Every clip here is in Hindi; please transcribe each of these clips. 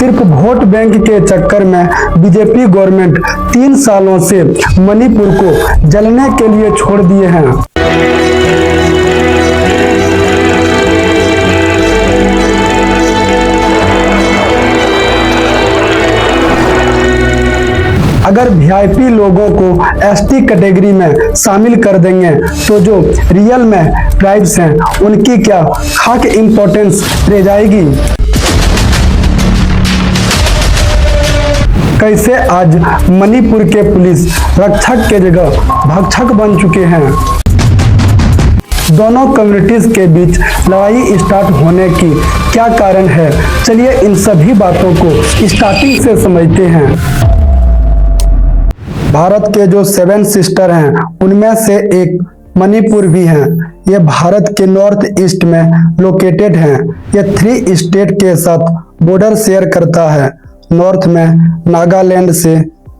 सिर्फ वोट बैंक के चक्कर में बीजेपी गवर्नमेंट 3 सालों से मणिपुर को जलने के लिए छोड़ दिए हैं। अगर वीआईपी लोगों को एसटी कैटेगरी में शामिल कर देंगे तो जो रियल में ट्राइब्स हैं उनकी क्या खाक इम्पोर्टेंस रह जाएगी। कैसे आज मणिपुर के पुलिस रक्षक के जगह भक्षक बन चुके हैं। दोनों कम्युनिटीज के बीच लड़ाई स्टार्ट होने की क्या कारण है, चलिए इन सभी बातों को स्टार्टिंग से समझते हैं। भारत के जो 7 सिस्टर हैं उनमें से एक मणिपुर भी है। ये भारत के नॉर्थ ईस्ट में लोकेटेड है। ये 3 स्टेट के साथ बॉर्डर शेयर करता है। नॉर्थ में नागालैंड से,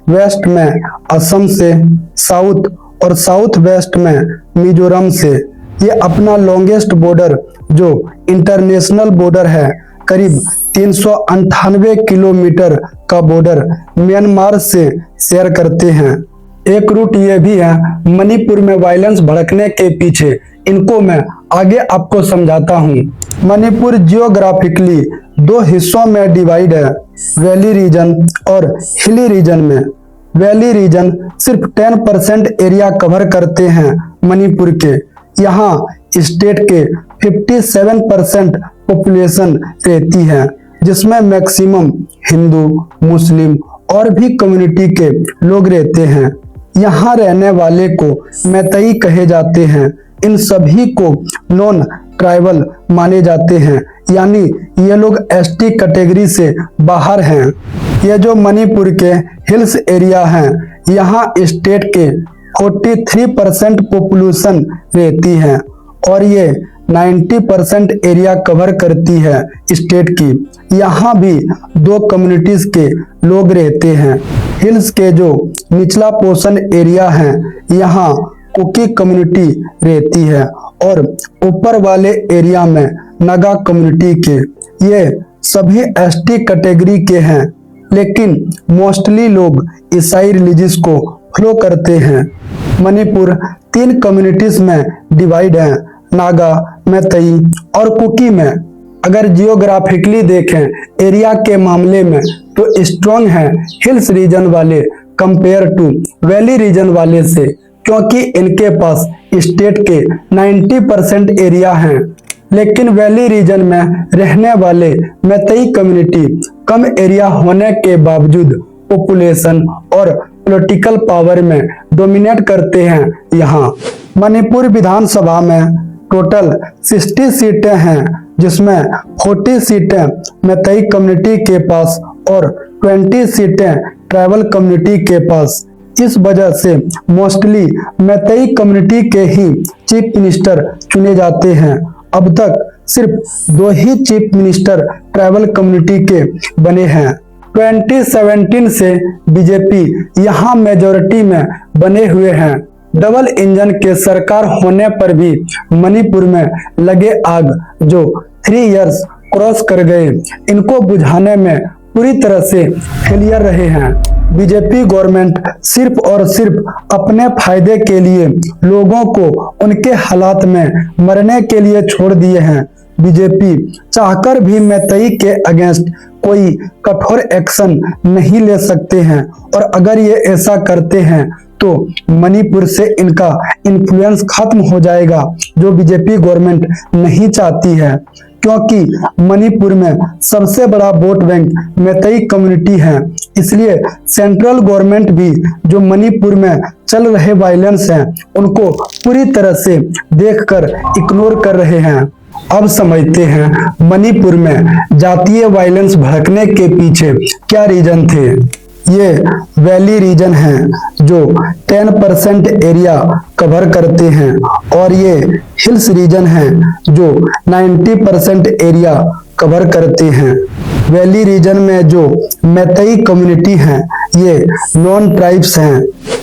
वेस्ट में असम से, साउथ और साउथ वेस्ट में मिजोरम से। ये अपना लॉन्गेस्ट बॉर्डर जो इंटरनेशनल बॉर्डर है, करीब 398 किलोमीटर का बॉर्डर म्यांमार से शेयर करते हैं। एक रूट ये भी है मणिपुर में वायलेंस भड़कने के पीछे, इनको मैं आगे आपको समझाता हूँ। मणिपुर जियोग्राफिकली 2 हिस्सों में डिवाइड है, वैली रीजन और हिली रीजन में। वैली रीजन सिर्फ 10% एरिया कवर करते हैं मणिपुर के। यहाँ स्टेट के 57% पॉपुलेशन रहती है, जिसमें मैक्सिमम हिंदू, मुस्लिम और भी कम्युनिटी के लोग रहते हैं। यहाँ रहने वाले को मैतई कहे जाते हैं। इन सभी को नॉन ट्राइबल माने जाते हैं, यानी ये लोग एसटी कैटेगरी से बाहर हैं। ये जो मणिपुर के हिल्स एरिया हैं, यहाँ स्टेट के 43% पॉपुलेशन रहती है और ये 90% एरिया कवर करती है स्टेट की। यहाँ भी 2 कम्युनिटीज के लोग रहते हैं। हिल्स के जो निचला पोर्शन एरिया है, यहाँ कुकी कम्युनिटी रहती है और ऊपर वाले एरिया में नागा कम्युनिटी के। ये सभी एसटी कैटेगरी के हैं, लेकिन मोस्टली लोग ईसाई रिलीजियस को फॉलो करते हैं। मणिपुर 3 कम्युनिटीज में डिवाइड है, नागा, मैतई और कुकी में। अगर जियोग्राफिकली देखें एरिया के मामले में तो स्ट्रॉन्ग है हिल्स रीजन वाले कंपेयर टू वैली रीजन वाले से, क्योंकि इनके पास स्टेट के 90% एरिया हैं। लेकिन वैली रीजन में रहने वाले मैतई कम्युनिटी कम एरिया होने के बावजूद पॉपुलेशन और पॉलिटिकल पावर में डोमिनेट करते हैं। यहाँ मणिपुर विधानसभा में टोटल 60 सीटें हैं, जिसमें 40 सीटें मैतई कम्युनिटी के पास और 20 सीटें ट्राइबल कम्युनिटी के पास। इस वजह से मोस्टली मैतई कम्युनिटी के ही चीफ मिनिस्टर चुने जाते हैं। अब तक सिर्फ 2 ही चीफ मिनिस्टर ट्राइबल कम्युनिटी के बने हैं। 2017 से बीजेपी यहाँ मेजॉरिटी में बने हुए हैं। डबल इंजन के सरकार होने पर भी मणिपुर में लगे आग जो 3 इयर्स क्रॉस कर गए, इनको बुझाने में पूरी तरह से फेलियर रहे हैं। बीजेपी गवर्नमेंट सिर्फ और सिर्फ अपने फायदे के लिए लोगों को उनके हालात में मरने के लिए छोड़ दिए हैं। बीजेपी चाहकर भी मैतई के अगेंस्ट कोई कठोर एक्शन नहीं ले सकते हैं, और अगर ये ऐसा करते हैं तो मणिपुर से इनका इन्फ्लुएंस खत्म हो जाएगा, जो बीजेपी गवर्नमेंट नहीं चाहती है। क्योंकि मणिपुर में सबसे बड़ा वोट बैंक मैतई कम्युनिटी है, इसलिए सेंट्रल गवर्नमेंट भी जो मणिपुर में चल रहे वायलेंस हैं उनको पूरी तरह से देखकर इग्नोर कर रहे हैं। अब समझते हैं मणिपुर में जातीय वायलेंस भड़कने के पीछे क्या रीजन थे। ये वैली रीजन है जो 10% एरिया कवर करते हैं, और ये हिल्स रीजन है जो 90% एरिया कवर करते हैं। वैली रीजन में जो मैतई कम्युनिटी हैं ये नॉन ट्राइब्स हैं।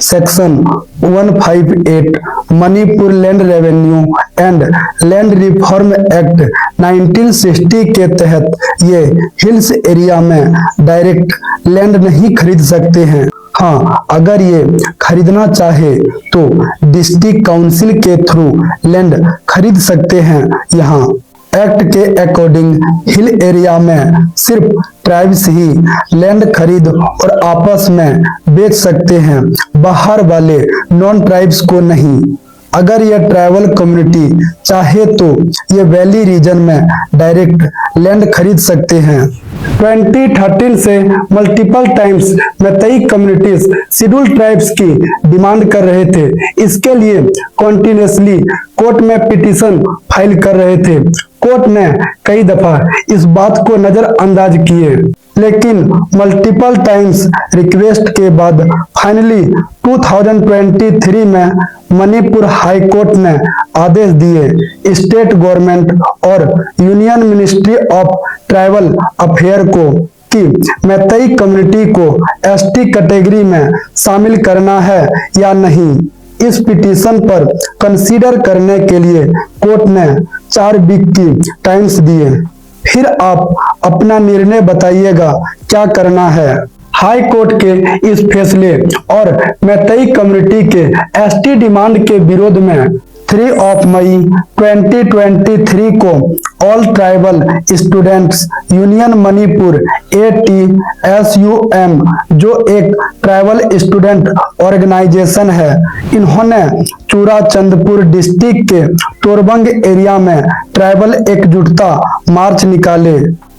Section 158 Manipur land revenue and land reform act 1960 के तहत ये हिल्स एरिया में डायरेक्ट लैंड नहीं खरीद सकते हैं। हाँ, अगर ये खरीदना चाहे तो डिस्ट्रिक्ट काउंसिल के थ्रू लैंड खरीद सकते हैं। यहाँ एक्ट के अकॉर्डिंग हिल एरिया में सिर्फ ट्राइब्स ही लैंड खरीद और आपस में बेच सकते हैं, बाहर वाले नॉन ट्राइब्स को नहीं। अगर यह ट्राइबल कम्युनिटी चाहे तो ये वैली रीजन में डायरेक्ट लैंड खरीद सकते हैं। 2013 से multiple times Meitei communities schedule tribes की डिमांड कर रहे थे। इसके लिए कॉन्टिन्यूसली कोर्ट में पिटीशन फाइल कर रहे थे। कोर्ट ने कई दफा इस बात को नजरअंदाज किए, लेकिन मल्टीपल टाइम्स रिक्वेस्ट के बाद फाइनली 2023 में मणिपुर हाई कोर्ट ने आदेश दिए स्टेट गवर्नमेंट और union ministry of tribal affair को कि मैतेई कम्युनिटी को एसटी कैटेगरी में शामिल करना है या नहीं। इस पिटीशन पर कंसीडर करने के लिए कोर्ट ने 4 वीक की टाइम्स दिए। फिर आप अपना निर्णय बताइएगा क्या करना है। हाई कोर्ट के इस फैसले और मैतेई कम्युनिटी के एसटी डिमांड के विरोध में 3 मई 2023 को all tribal students union Manipur ATSUM, जो एक ट्राइबल स्टूडेंट ऑर्गेनाइजेशन है, इन्होंने चूड़ाचंदपुर डिस्ट्रिक्ट के तोरबंग एरिया में ट्राइबल एकजुटता मार्च निकाले।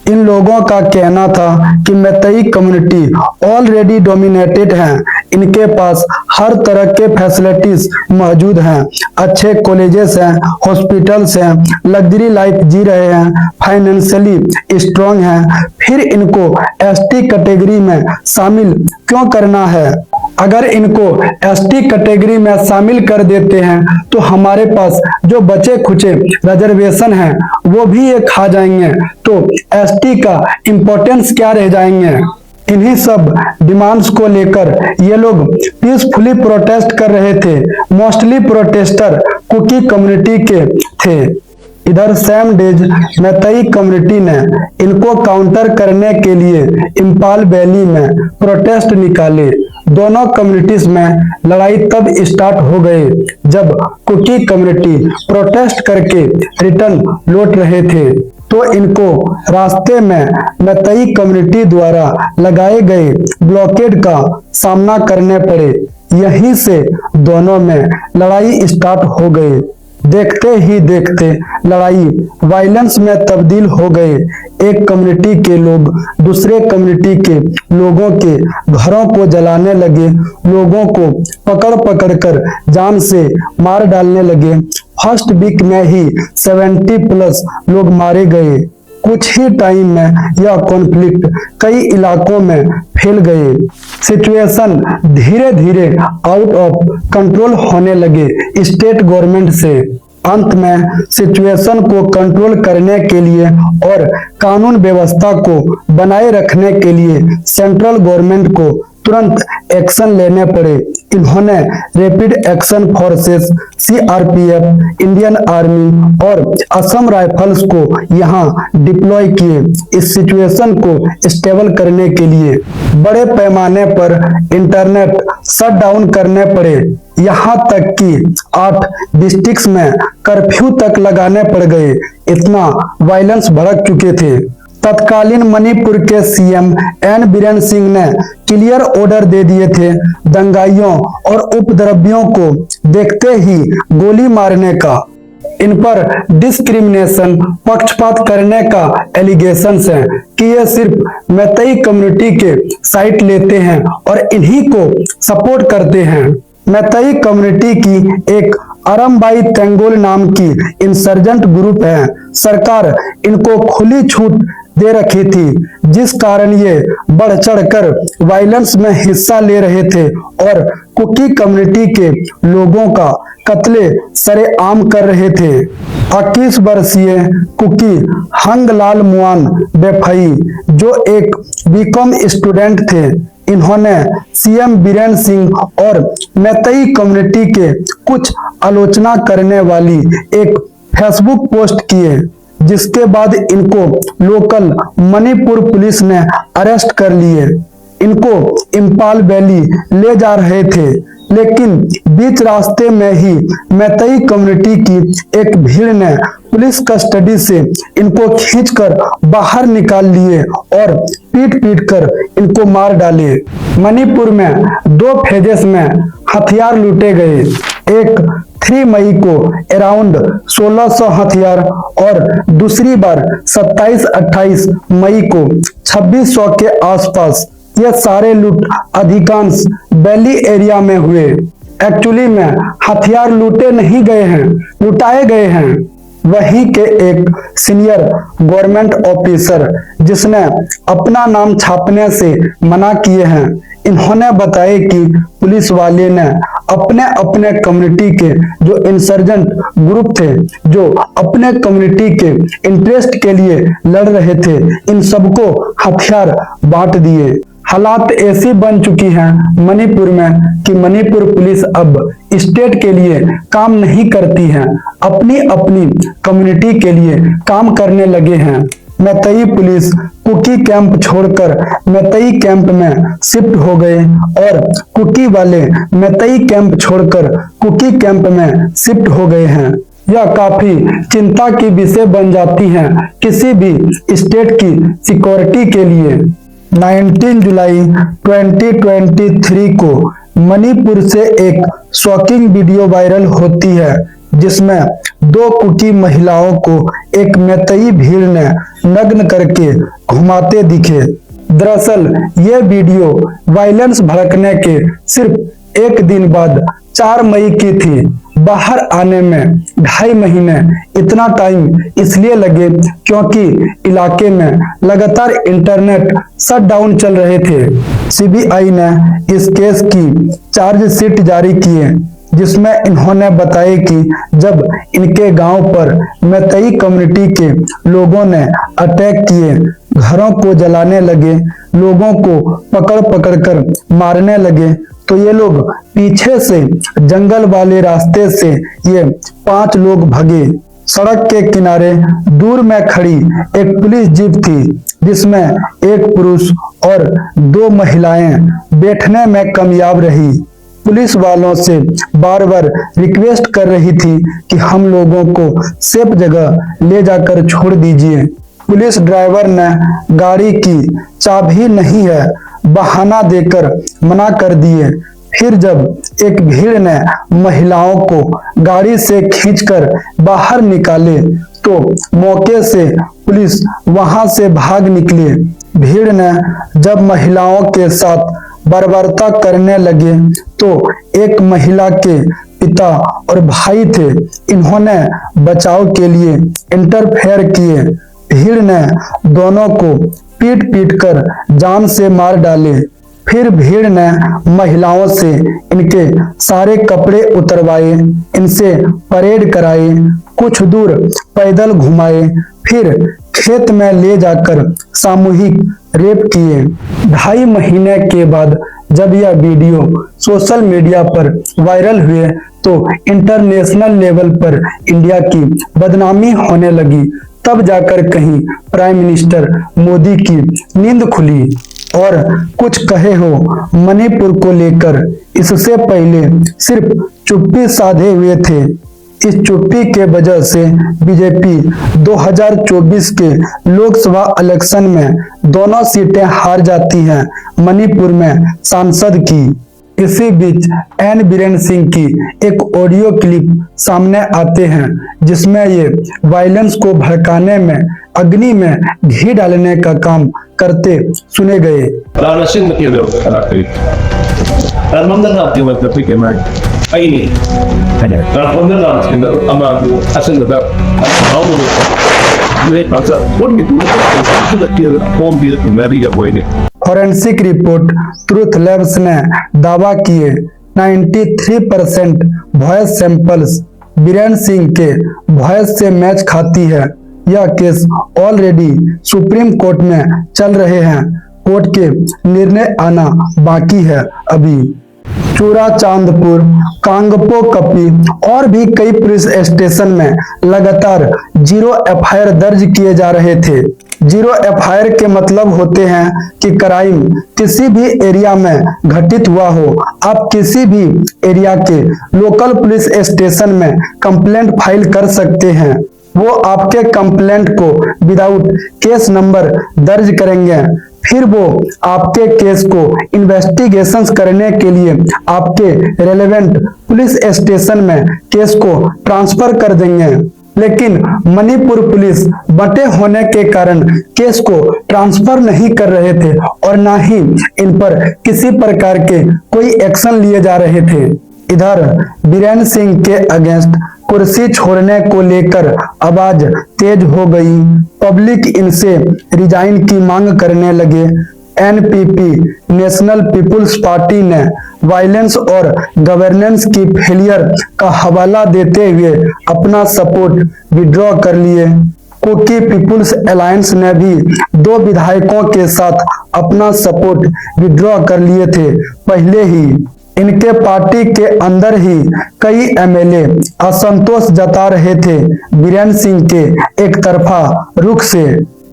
इन लोगों का कहना था कि मैतेई कम्युनिटी ऑलरेडी डोमिनेटेड है, इनके पास हर तरह के फैसिलिटीज मौजूद हैं, अच्छे कॉलेजेस हैं, हॉस्पिटल्स हैं, लग्जरी लाइफ जी रहे हैं, फाइनेंशियली स्ट्रांग हैं, फिर इनको एसटी कैटेगरी में शामिल क्यों करना है? अगर इनको एसटी कैटेगरी में शामिल कर देते हैं तो हमारे पास जो बचे खुचे रिजर्वेशन हैं वो भी ये खा जाएंगे, तो एसटी का इम्पोर्टेंस क्या रह जाएंगे। इन्हीं सब डिमांड्स को लेकर ये लोग पीसफुली प्रोटेस्ट कर रहे थे। मोस्टली प्रोटेस्टर कुकी कम्युनिटी के थे। इधर सेम डेज मैतेई कम्युनिटी ने इनको काउंटर करने के लिए इंपाल वैली में प्रोटेस्ट निकाले। दोनों कम्युनिटीज में लड़ाई तब स्टार्ट हो गए जब कुकी कम्युनिटी प्रोटेस्ट करके रिटर्न लौट रहे थे, तो इनको रास्ते में मैतेई कम्युनिटी द्वारा लगाए गए ब्लॉकेड का सामना करने पड़े। यहीं से दोनों में लड़ाई स्टार्ट हो गए। देखते ही देखते लड़ाई वायलेंस में तब्दील हो गए। एक कम्युनिटी के लोग दूसरे कम्युनिटी के लोगों के घरों को जलाने लगे, लोगों को पकड़ पकड़ कर जान से मार डालने लगे। फर्स्ट वीक में ही 70+ लोग मारे गए। कुछ ही टाइम में यह कॉन्फ्लिक्ट कई इलाकों में फैल गए। सिचुएशन धीरे धीरे आउट ऑफ कंट्रोल होने लगे स्टेट गवर्नमेंट से। अंत में सिचुएशन को कंट्रोल करने के लिए और कानून व्यवस्था को बनाए रखने के लिए सेंट्रल गवर्नमेंट को तुरंत एक्शन लेने पड़े। इन्होंने rapid action forces CRPF, Indian army और असम राइफल्स को यहाँ डिप्लॉय किए इस सिचुएशन को स्टेबल करने के लिए। बड़े पैमाने पर इंटरनेट शट डाउन करने पड़े, यहाँ तक कि 8 डिस्ट्रिक्ट्स में कर्फ्यू तक लगाने पड़ गए। इतना वायलेंस भड़क चुके थे। तत्कालीन मणिपुर के CM N बीरेन सिंह ने क्लियर ऑर्डर दे दिए थे दंगाइयों और उपद्रवियों को देखते ही गोली मारने का। इन पर डिस्क्रिमिनेशन, पक्षपात करने का एलिगेशंस है कि ये सिर्फ मैतेई कम्युनिटी के साइड लेते हैं और इन्हीं को सपोर्ट करते हैं। मैतेई कम्युनिटी की एक अरमबाई तेंगोल नाम की इंसर्जेंट ग्रुप है। सरकार इनको खुली छूट दे रखी थी, जिस कारण ये बढ़ चढ़कर वायलेंस में हिस्सा ले रहे थे और कुकी कम्युनिटी के लोगों का कत्ले सरेआम कर रहे थे। 21 वर्षीय कुकी हंगलाल मुआन बेफई, जो एक बीकॉम स्टूडेंट थे, इन्होंने सीएम बीरेंद्र सिंह और मैतेई कम्युनिटी के कुछ आलोचना करने वाली एक फेसबुक पोस्ट किए, जिसके बाद इनको लोकल मणिपुर पुलिस ने अरेस्ट कर लिए। इनको इंपाल वैली ले जा रहे थे, लेकिन बीच रास्ते में ही मैतेई कम्युनिटी की एक भीड़ ने पुलिस कस्टडी से इनको खींचकर बाहर निकाल लिए और पीट पीट कर इनको मार डाले। मणिपुर में 2 फेजेस में हथियार लूटे गए। एक 3 मई को अराउंड 1600 हथियार और दूसरी बार 27-28 मई को 2600 के आसपास। ये सारे लूट अधिकांश वैली एरिया में हुए। एक्चुअली में हथियार लूटे नहीं गए हैं, लुटाए गए हैं। वहीं के एक सीनियर गवर्नमेंट ऑफिसर जिसने अपना नाम छापने से मना किए हैं, इन्होंने बताया कि पुलिस वाले ने अपने अपने कम्युनिटी के जो इंसर्जेंट ग्रुप थे, जो अपने कम्युनिटी के इंटरेस्ट के लिए लड़ रहे थे, इन सबको हथियार बांट दिए। हालात ऐसी बन चुकी हैं मणिपुर में कि मणिपुर पुलिस अब स्टेट के लिए काम नहीं करती है, अपनी अपनी कम्युनिटी के लिए काम करने लगे हैं। मैतेई पुलिस कुकी कैंप छोड़कर मैतेई कैंप में शिफ्ट हो गए और कुकी वाले मैतेई कैंप छोड़कर कुकी कैंप में शिफ्ट हो गए हैं। यह काफी चिंता की विषय बन जाती है किसी भी स्टेट की सिक्योरिटी के लिए। 19 जुलाई 2023 को मणिपुर से एक शॉकिंग वीडियो वायरल होती है, जिसमें 2 कुकी महिलाओं को एक मैतेई भीड़ ने नग्न करके घुमाते दिखे। दरअसल ये वीडियो वायलेंस भड़कने के सिर्फ एक दिन बाद 4 मई की थी। बाहर आने में 2.5 महीने इतना टाइम इसलिए लगे क्योंकि इलाके में लगातार इंटरनेट शटडाउन चल रहे थे। सीबीआई ने इस केस की चार्जशीट जारी किए, जिसमें इन्होंने बताया कि जब इनके गांव पर मैतेई कम्युनिटी के लोगों ने अटैक किए, घरों को जलाने लगे, लोगों को पकड़ पकड़ कर मारने लगे, तो ये लोग पीछे से जंगल वाले रास्ते से ये 5 लोग भागे। सड़क के किनारे दूर में खड़ी एक पुलिस जीप थी, जिसमें एक पुरुष और 2 महिलाएं बैठने में कामयाब रही। पुलिस वालों से बार बार रिक्वेस्ट कर रही थी कि हम लोगों को सेफ जगह ले जाकर छोड़ दीजिए। पुलिस ड्राइवर ने गाड़ी की चाबी नहीं है बहाना देकर मना कर दिए। फिर जब एक भीड़ ने महिलाओं को गाड़ी से खींचकर बाहर निकाले, तो मौके से पुलिस वहां से भाग निकली। भीड़ ने जब महिलाओं के साथ बर्बरता करने लगे, तो एक महिला के पिता और भाई थे, इन्होंने बचाव के लिए इंटरफेयर किए। भीड़ ने दोनों को पीट पीट कर जान से मार डाले। फिर भीड़ ने महिलाओं से इनके सारे कपड़े उतरवाए, इनसे परेड कराए, कुछ दूर पैदल घुमाए, फिर खेत में ले जाकर सामूहिक रेप किए। 2.5 महीने के बाद जब यह वीडियो सोशल मीडिया पर वायरल हुए, तो इंटरनेशनल लेवल पर इंडिया की बदनामी होने लगी। तब जाकर कहीं प्राइम मिनिस्टर मोदी की नींद खुली और कुछ कहे हो मणिपुर को लेकर। इससे पहले सिर्फ चुप्पी साधे हुए थे। इस चुप्पी के वजह से बीजेपी 2024 के लोकसभा इलेक्शन में दोनों सीटें हार जाती हैं मणिपुर में सांसद की। इसी बीच एन बीरेंद्र सिंह की एक ऑडियो क्लिप सामने आते हैं, जिसमें ये वायलेंस को भड़काने में अग्नि में घी डालने का काम करते सुने गए। फॉरेंसिक रिपोर्ट ट्रूथ लैब्स ने दावा किए 93% वॉइस सैंपल्स बीरेंद्र सिंह के वॉइस से मैच खाती है। यह केस ऑलरेडी सुप्रीम कोर्ट में चल रहे हैं। कोर्ट के निर्णय आना बाकी है अभी। चूरा चांदपुर, कांगपो कपी और भी कई पुलिस स्टेशन में लगातार 0 एफआईआर दर्ज किए जा रहे थे। 0 एफआईआर के मतलब होते हैं कि क्राइम किसी भी एरिया में घटित हुआ हो, आप किसी भी एरिया के लोकल पुलिस स्टेशन में कंप्लेंट फाइल कर सकते हैं। वो आपके कंप्लेंट को विदाउट केस नंबर दर्ज करेंगे, फिर वो आपके केस को इन्वेस्टिगेशन करने के लिए आपके रेलेवेंट पुलिस स्टेशन में केस को ट्रांसफर कर देंगे। लेकिन मणिपुर पुलिस बंटे होने के कारण केस को ट्रांसफर नहीं कर रहे थे और ना ही इन पर किसी प्रकार के कोई एक्शन लिए जा रहे थे। इधर बीरेन सिंह के अगेंस्ट कुर्सी छोड़ने को लेकर आवाज तेज हो गई। पब्लिक इनसे रिजाइन की मांग करने लगे। एनपीपी नेशनल पीपुल्स पार्टी ने वायलेंस और गवर्नेंस की फेलियर का हवाला देते हुए अपना सपोर्ट विड्रॉ कर लिए। कुकी पीपुल्स अलायंस ने भी 2 विधायकों के साथ अपना सपोर्ट विड्रॉ कर लिए थे पहले ही। इनके पार्टी के अंदर ही कई एमएलए असंतोष जता रहे थे बीरेन सिंह के एक तरफा रुख से।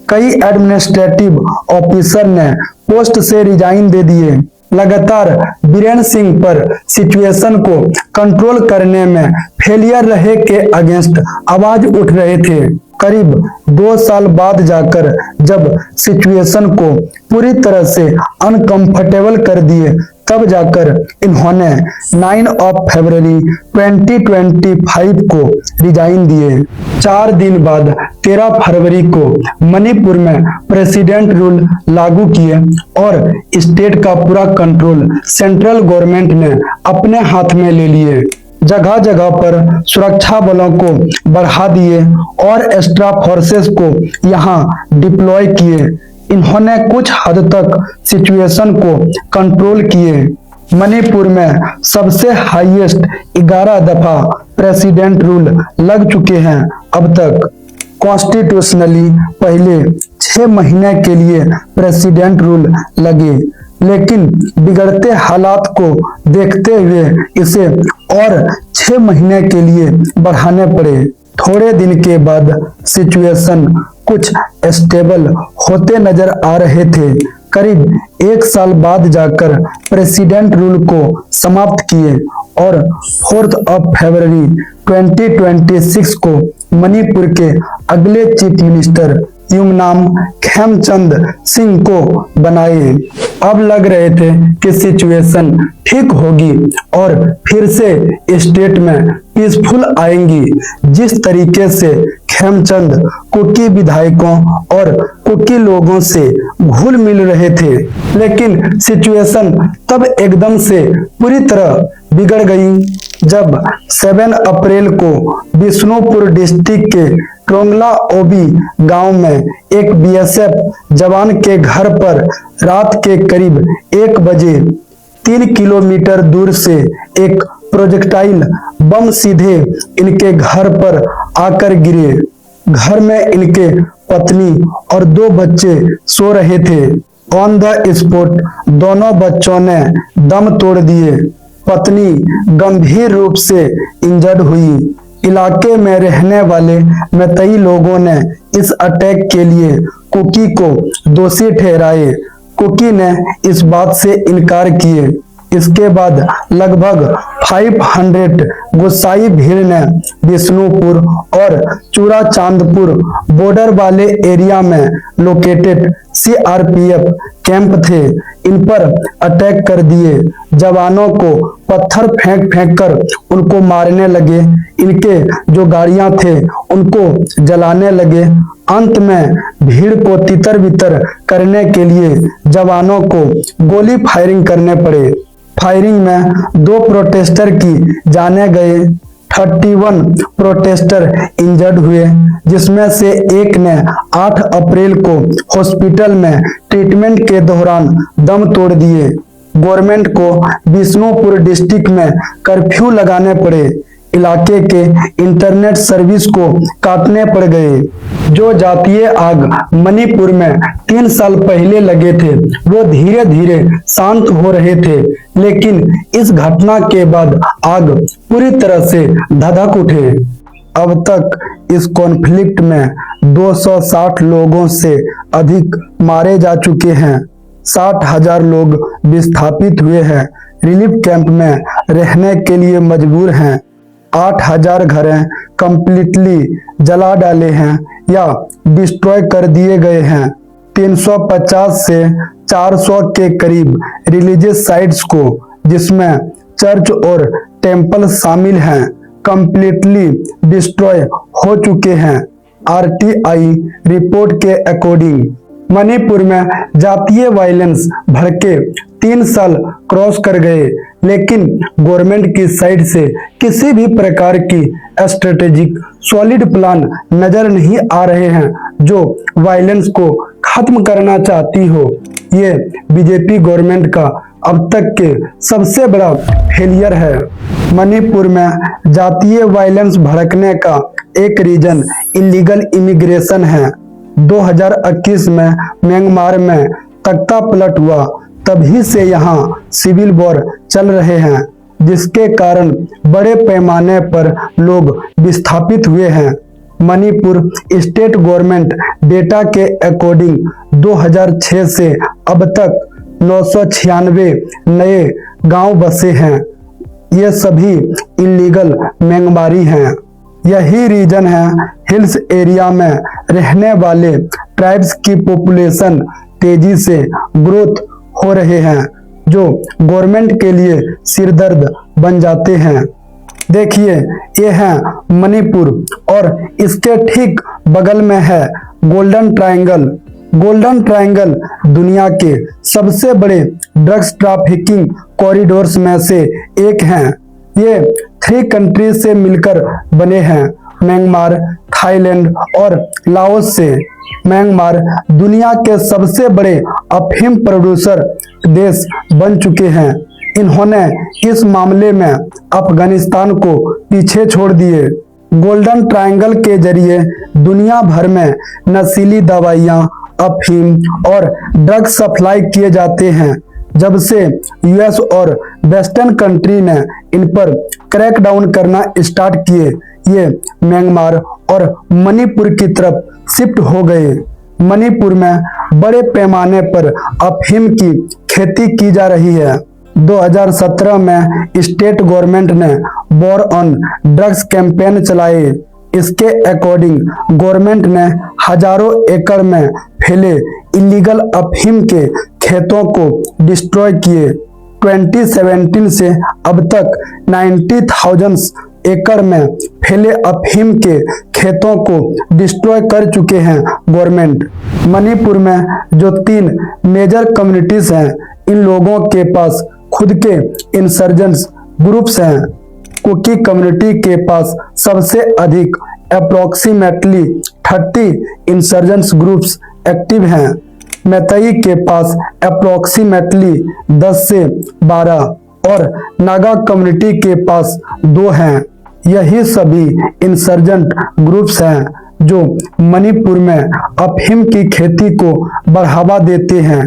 कई एडमिनिस्ट्रेटिव ऑफिसर ने पोस्ट से रिजाइन दे दिए। लगातार बीरेन सिंह पर सिचुएशन को कंट्रोल करने में फेलियर रहे के अगेंस्ट आवाज उठ रहे थे। करीब 2 साल बाद जाकर जब सिचुएशन को पूरी तरह से अनकंफर्टेबल कर दिए, तब जाकर इन्होंने 9 फरवरी 2025 को रिजाइन दिए। 4 दिन बाद 13 फरवरी को मणिपुर में प्रेसिडेंट रूल लागू किए और स्टेट का पूरा कंट्रोल सेंट्रल गवर्नमेंट ने अपने हाथ में ले लिए। जगह जगह पर सुरक्षा बलों को बढ़ा दिए और एक्स्ट्रा फोर्सेस को यहां डिप्लॉय किए। इन्होंने कुछ हद तक सिचुएशन को कंट्रोल किए। मणिपुर में सबसे हाईएस्ट 11 दफा प्रेसिडेंट रूल लग चुके हैं अब तक। कॉन्स्टिट्यूशनली पहले 6 महीने के लिए प्रेसिडेंट रूल लगे, लेकिन बिगड़ते हालात को देखते हुए इसे और 6 महीने के लिए बढ़ाने पड़े। थोड़े दिन के बाद सिचुएशन कुछ स्टेबल होते नजर आ रहे थे। करीब 1 साल बाद जाकर प्रेसिडेंट रूल को समाप्त किए और 4 फरवरी 2026 को मणिपुर के अगले चीफ मिनिस्टर युमनाम खेमचंद सिंह को बनाए। अब लग रहे थे कि सिचुएशन ठीक होगी और फिर से स्टेट में पीसफुल आएंगी। जिस तरीके से खेमचंद कुकी विधायकों और कुकी लोगों से घुल मिल रहे थे, लेकिन सिचुएशन तब एकदम से पूरी तरह बिगड़ गई जब 7 अप्रैल को बिष्णुपुर डिस्ट्रिक्ट के टोंगला ओबी गांव में एक बीएसएफ जवान के घर पर रात के करीब 1 बजे 3 किलोमीटर दूर से एक प्रोजेक्टाइल बम सीधे इनके घर पर आकर गिरे। घर में इनके पत्नी और 2 बच्चे सो रहे थे। ऑन द स्पॉट दोनों बच्चों ने दम तोड़ दिए। पत्नी गंभीर रूप से इंजर्ड हुई। इलाके में रहने वाले मैतेई लोगों ने इस अटैक के लिए कुकी को दोषी ठहराए। कुकी ने इस बात से इनकार किए। इसके बाद लगभग 500 गुस्साई भीड़ ने बिष्णुपुर और चूरा चांदपुर बॉर्डर वाले एरिया में लोकेटेड सीआरपीएफ कैंप थे, इन पर अटैक कर दिए। जवानों को पत्थर फेंक फेंक कर उनको मारने लगे। इनके जो गाड़ियां थे उनको जलाने लगे। अंत में भीड़ को तितर बितर करने के लिए जवानों को गोली फायरिंग करने पड़े। फायरिंग में 2 प्रोटेस्टर की जाने गए। 31 प्रोटेस्टर इंजर्ड हुए, जिसमें से एक ने 8 अप्रैल को हॉस्पिटल में ट्रीटमेंट के दौरान दम तोड़ दिए। गवर्नमेंट को बिष्णुपुर डिस्ट्रिक्ट में कर्फ्यू लगाने पड़े। इलाके के इंटरनेट सर्विस को काटने पड़ गए। जो जातीय आग मणिपुर में 3 साल पहले लगे थे वो धीरे धीरे शांत हो रहे थे, लेकिन इस घटना के बाद आग पूरी तरह से धधक उठे। अब तक इस कॉन्फ्लिक्ट में 260 लोगों से अधिक मारे जा चुके हैं। 60,000 लोग विस्थापित हुए हैं, रिलीफ कैंप में रहने के लिए मजबूर हैं। 8,000 घरें कंप्लीटली जला डाले हैं या डिस्ट्रॉय कर दिए गए हैं। 350 से 400 के करीब रिलीजियस साइट्स को, जिसमें चर्च और टेम्पल शामिल हैं, कंप्लीटली डिस्ट्रॉय हो चुके हैं। आरटीआई रिपोर्ट के अकॉर्डिंग मणिपुर में जातीय वायलेंस भड़के 3 साल क्रॉस कर गए, लेकिन गवर्नमेंट की साइड से किसी भी प्रकार की स्ट्रेटेजिक सॉलिड प्लान नजर नहीं आ रहे हैं जो वायलेंस को खत्म करना चाहती हो। ये बीजेपी गवर्नमेंट का अब तक के सबसे बड़ा फेलियर है। मणिपुर में जातीय वायलेंस भड़कने का एक रीजन इलीगल इमिग्रेशन है। 2021 में म्यांमार में तख्ता पलट हुआ, तभी से यहाँ सिविल वॉर चल रहे हैं, जिसके कारण बड़े पैमाने पर लोग विस्थापित हुए हैं। मणिपुर स्टेट गवर्नमेंट डेटा के अकॉर्डिंग 2006 से अब तक 996 नए गांव बसे हैं। ये सभी इलीगल म्यांमारी हैं। यही रीजन है हिल्स एरिया में रहने वाले ट्राइब्स की पॉपुलेशन तेजी से ग्रोथ हो रहे हैं, जो गवर्नमेंट के लिए सिरदर्द बन जाते हैं। देखिए, ये है मणिपुर और इसके ठीक बगल में है गोल्डन ट्रायंगल। गोल्डन ट्रायंगल दुनिया के सबसे बड़े ड्रग्स ट्रैफिकिंग कॉरिडोर्स में से एक हैं। ये 3 कंट्रीज से मिलकर बने हैं, म्यांमार, थाईलैंड और लाओस से। म्यांमार दुनिया के सबसे बड़े अफीम प्रोड्यूसर देश बन चुके हैं। इन्होंने इस मामले में अफगानिस्तान को पीछे छोड़ दिए। गोल्डन ट्रायंगल के जरिए दुनिया भर में नशीली दवाइयां, अफीम और ड्रग सप्लाई किए जाते हैं। जब से यूएस और वेस्टर्न कंट्री ने इन पर क्रैकडाउन करना स्टार्ट किए, ये म्यांमार और मणिपुर की तरफ शिफ्ट हो गए। मणिपुर में बड़े पैमाने पर अफीम की खेती की जा रही है। 2017 में स्टेट गवर्नमेंट ने वॉर ऑन ड्रग्स कैंपेन चलाए। इसके अकॉर्डिंग गवर्नमेंट ने हजारों एकड़ में फैले इलीगल अफीम के खेतों को डिस्ट्रॉय किए। 2017 से अब तक 90,000 एकड़ में फैले अफीम के खेतों को डिस्ट्रॉय कर चुके हैं गवर्नमेंट। मणिपुर में जो 3 मेजर कम्युनिटीज हैं, इन लोगों के पास खुद के इंसर्जेंट्स ग्रुप्स हैं। कुकी कम्युनिटी के पास सबसे अधिक अप्रोक्सीमेटली 30 इंसर्जेंट्स ग्रुप्स एक्टिव हैं। मैतई के पास अप्रोक्सीमेटली 10 से 12 और नागा कम्युनिटी के पास 2 हैं। यही सभी इंसर्जेंट ग्रुप्स हैं जो मणिपुर में अफीम की खेती को बढ़ावा देते हैं,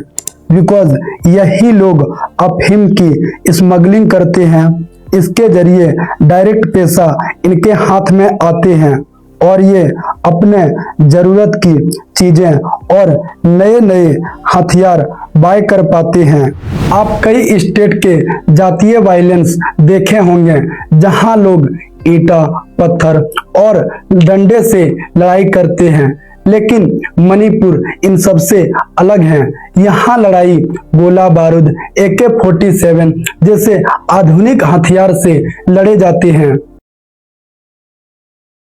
बिकॉज यही लोग अफीम की स्मगलिंग करते हैं। इसके जरिए डायरेक्ट पैसा इनके हाथ में आते हैं और ये अपने जरूरत की चीजें और नए नए हथियार बाय कर पाते हैं। आप कई स्टेट के जातीय वायलेंस देखे होंगे जहां लोग ईंटा, पत्थर और डंडे से लड़ाई करते हैं, लेकिन मणिपुर इन सब से अलग है। यहाँ लड़ाई गोला बारूद, AK-47 जैसे आधुनिक हथियार से लड़े जाते हैं।